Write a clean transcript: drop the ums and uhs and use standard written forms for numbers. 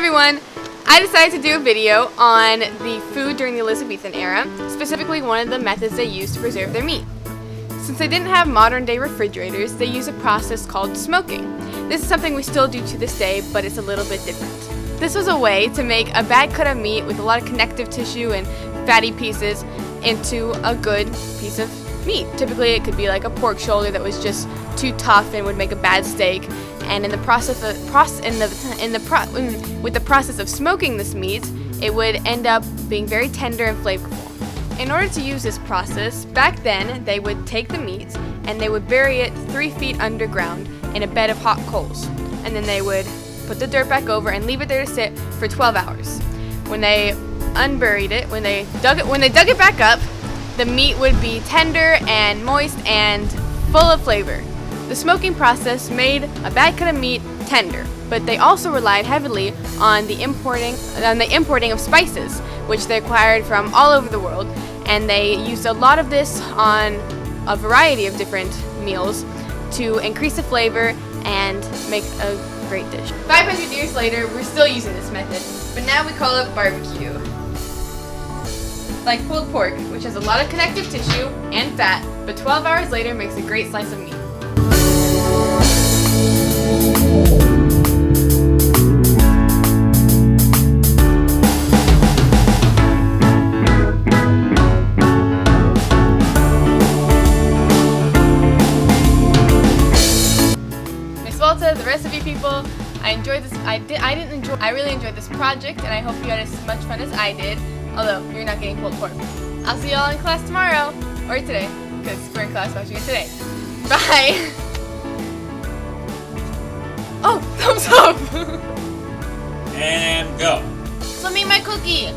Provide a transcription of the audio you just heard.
everyone! I decided to do a video on the food during the Elizabethan era, specifically one of the methods they used to preserve their meat. Since they didn't have modern day refrigerators, they used a process called smoking. This is something we still do to this day, but it's a little bit different. This was a way to make a bad cut of meat with a lot of connective tissue and fatty pieces into a good piece of meat. Typically it could be like a pork shoulder that was just too tough and would make a bad steak. And in the process of smoking this meat, it would end up being very tender and flavorful. In order to use this process, back then they would take the meat and they would bury it 3 feet underground in a bed of hot coals. And then they would put the dirt back over and leave it there to sit for 12 hours. When they unburied it, when they dug it back up, the meat would be tender and moist and full of flavor. The smoking process made a bad cut of meat tender, but they also relied heavily on the importing of spices, which they acquired from all over the world, and they used a lot of this on a variety of different meals to increase the flavor and make a great dish. 500 years later, we're still using this method, but now we call it barbecue. Like pulled pork, which has a lot of connective tissue and fat, but 12 hours later makes a great slice of meat. The rest of you people, I enjoyed this. I really enjoyed this project, and I hope you had as much fun as I did. Although you're not getting pulled pork. I'll see y'all in class tomorrow or today, because we're in class watching it today. Bye. Oh, thumbs up. And go. Let me my cookie.